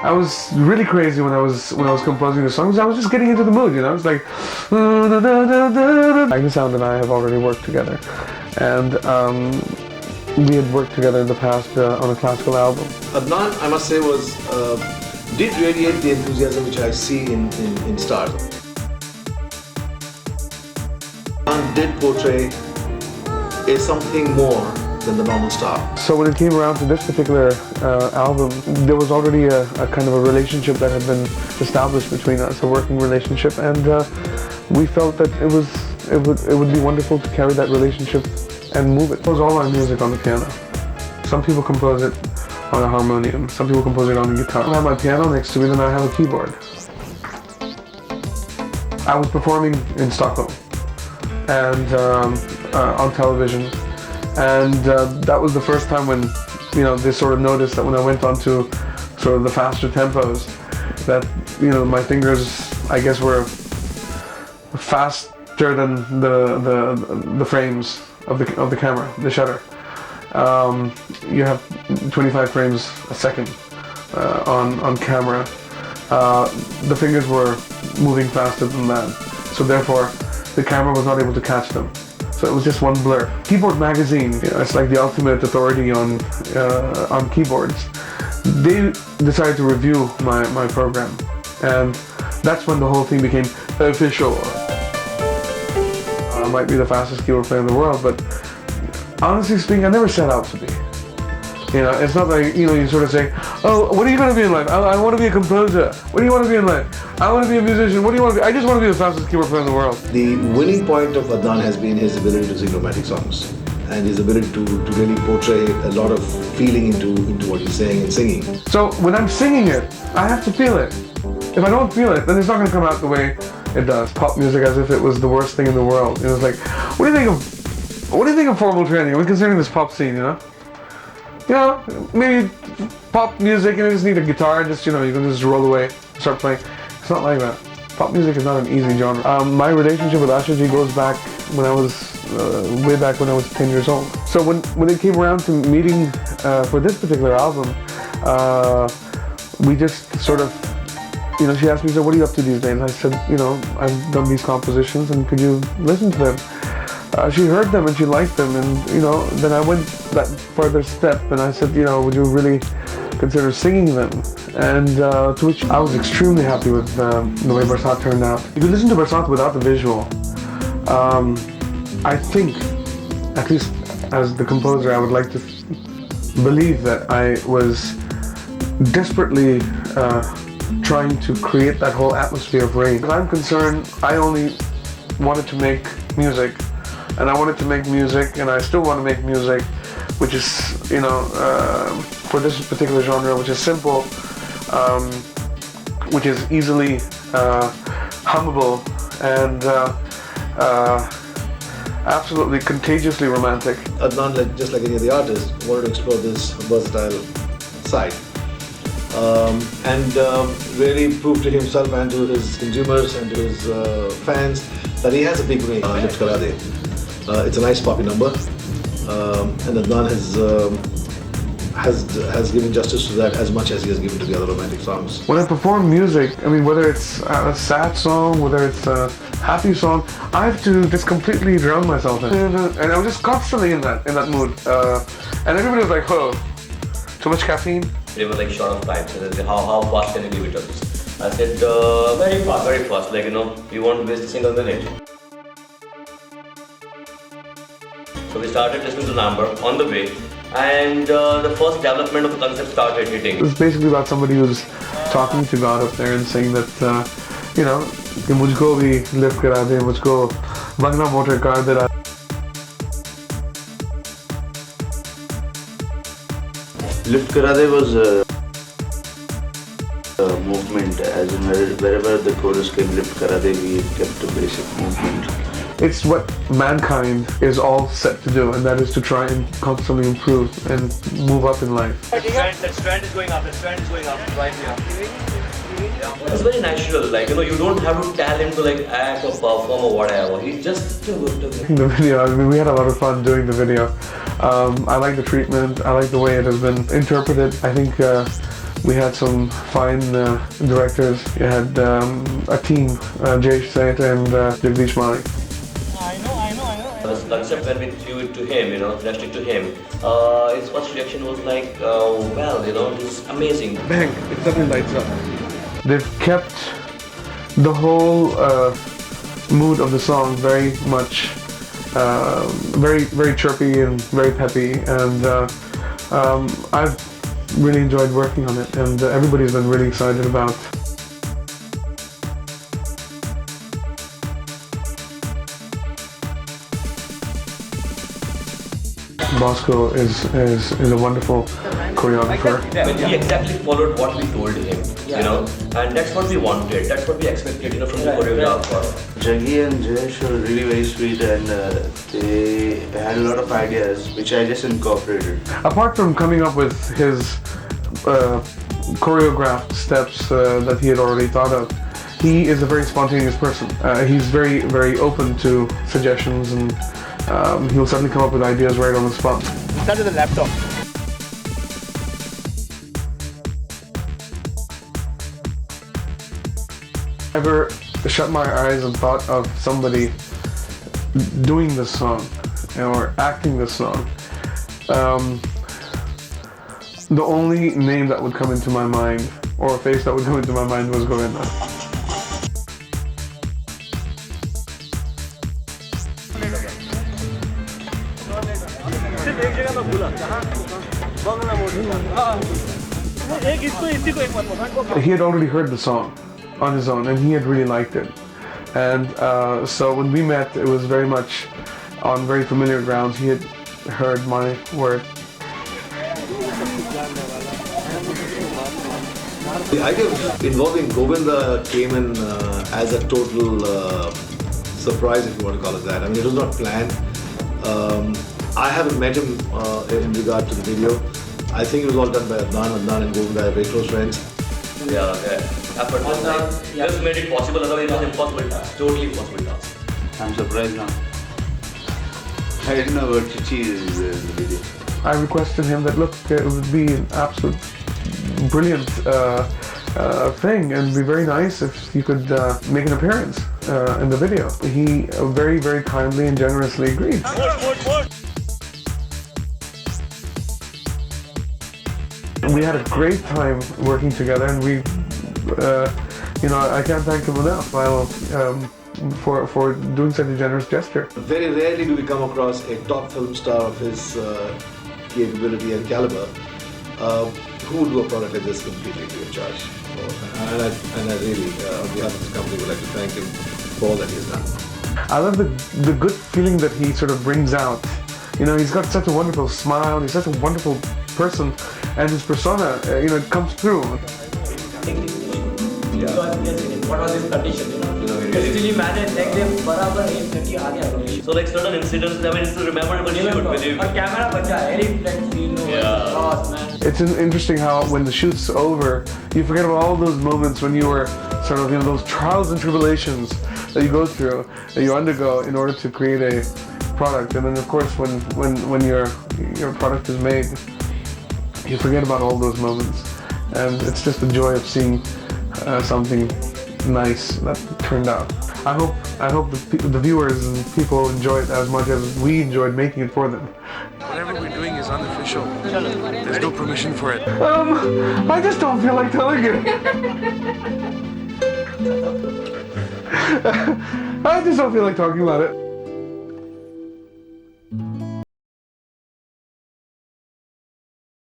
I was really crazy when I was composing the songs. I was just getting into the mood, you know. It's like Adnan Sami and I have already worked together, and we had worked together in the past on a classical album. Adnan, I must say, did radiate the enthusiasm which I see in stars. Adnan did portray something more than the normal star. So when it came around to this particular album, there was already a kind of a relationship that had been established between us, a working relationship, and we felt that it would be wonderful to carry that relationship and move it. Compose all our music on the piano. Some people compose it on a harmonium, some people compose it on a guitar. I have my piano next to me, and I have a keyboard. I was performing in Stockholm and on television. And that was the first time when, you know, they sort of noticed that when I went on to sort of the faster tempos, that, you know, my fingers, I guess, were faster than the frames of the camera, the shutter. You have 25 frames a second on camera. The fingers were moving faster than that, so therefore the camera was not able to catch them. So it was just one blur. Keyboard Magazine, you know, it's like the ultimate authority on keyboards. They decided to review my program, and that's when the whole thing became official. I might be the fastest keyboard player in the world, but honestly speaking, I never set out to be. You know, it's not like, you know, you sort of say, oh, what are you going to be in life? I want to be a composer. What do you want to be in life? I want to be a musician. What do you want to be? I just want to be the fastest keyboard player in the world. The winning point of Adnan has been his ability to sing romantic songs, and his ability to really portray a lot of feeling into what he's saying and singing. So when I'm singing it, I have to feel it. If I don't feel it, then it's not going to come out the way it does. Pop music as if it was the worst thing in the world. It was like, what do you think of formal training? We're considering this pop scene, you know? You know, maybe pop music, you just need a guitar, just, you know, you can just roll away, start playing. It's not like that. Pop music is not an easy genre. My relationship with Asha ji goes back when I was, way back when I was 10 years old. So when it came around to meeting for this particular album, we just sort of, you know, she asked me, so what are you up to these days? I said, you know, I've done these compositions and could you listen to them? She heard them and she liked them, and, you know, then I went that further step and I said, you know, would you really consider singing them? And to which I was extremely happy with the way Barsat turned out. If you listen to Barsat without the visual, I think, at least as the composer, I would like to believe that I was desperately trying to create that whole atmosphere of rain. As I'm concerned, I only wanted to make music. And I wanted to make music, and I still want to make music, which is, you know, for this particular genre, which is simple, which is easily hummable, and absolutely contagiously romantic. Adnan, just like any other artist, wanted to explore this versatile side, and really prove to himself and to his consumers and to his fans that he has a big range. Lift Karadey. It's a nice poppy number, and Adnan has given justice to that as much as he has given to the other romantic songs. When I perform music, I mean, whether it's a sad song, whether it's a happy song, I have to just completely drown myself in it. And I'm just constantly in that mood. And everybody was like, oh, too much caffeine? They were like short of time, so they said, how fast can you give it up? I said, very fast, like, you know, you won't waste a single minute. So we started listening to the number on the way, and the first development of the concept started hitting. It's basically about somebody who's talking to God up there and saying that, you know, कि मुझको भी lift करा दे, मुझको बंगला motor car दे. Lift Karadey was a movement, as in wherever the chorus came, Lift Karadey, we kept a basic movement. It's what mankind is all set to do, and that is to try and constantly improve and move up in life. The trend is going up, right here. It's very natural, like, you know, you don't have to tell him to like act or perform or whatever. He's just the video, I mean, we had a lot of fun doing the video. I like the treatment, I like the way it has been interpreted. I think We had some fine directors. We had a team, Jay Seth and Jagdish Mali. This concept when we threw it to him, flashed it to him, his first reaction was like, well, this is amazing. Bang! It suddenly lights up. They've kept the whole mood of the song very much, very chirpy and very peppy, and I've really enjoyed working on it, and everybody's been really excited about. Bosco is a wonderful choreographer. He exactly followed what we told him, and that's what we wanted, that's what we expected, from the choreographer. Jaggi and Jayesh were really very sweet, and they had a lot of ideas which I just incorporated. Apart from coming up with his choreographed steps that he had already thought of, he is a very spontaneous person. He's very, very open to suggestions, and he'll suddenly come up with ideas right on the spot. Start with the laptop. Ever shut my eyes and thought of somebody doing this song or acting this song, the only name that would come into my mind, or a face that would come into my mind, was Govinda. He had already heard the song on his own, and he had really liked it. And so when we met, it was very much on very familiar grounds. He had heard my work. The idea of involving Govinda came in as a total surprise, if you want to call it that. I mean, it was not planned. I haven't met him in regard to the video. I think it was all done by Adnan. Adnan and Govinda are very close friends. Yeah. Effortless. Just made it possible, otherwise it was impossible task. Totally impossible task. I'm surprised now. I didn't know about Chichi is in the video. I requested him that, look, it would be an absolute brilliant thing, and it'd be very nice if you could make an appearance in the video. He very, very kindly and generously agreed. We had a great time working together, and we, I can't thank him enough for doing such a generous gesture. Very rarely do we come across a top film star of his capability and caliber who would do a product like this completely free of charge. And I really, on behalf of the company, would like to thank him for all that he has done. I love the good feeling that he sort of brings out. He's got such a wonderful smile, he's such a wonderful person, and his persona, it comes through. What was his condition? Still he managed, like they barabar 8:30 aa gaya. So like certain incidents, I mean, it's a memorable shoot with you. Camera bacha, very flexible. Yeah. Man. It's interesting how when the shoot's over, you forget about all those moments when you were sort of, those trials and tribulations that you go through, that you undergo in order to create a product. And then of course when your product is made, you forget about all those moments. And it's just the joy of seeing something nice that turned out. I hope the viewers and people enjoy it as much as we enjoyed making it for them. Whatever we're doing is unofficial. There's no permission for it. I just don't feel like telling you. I just don't feel like talking about it.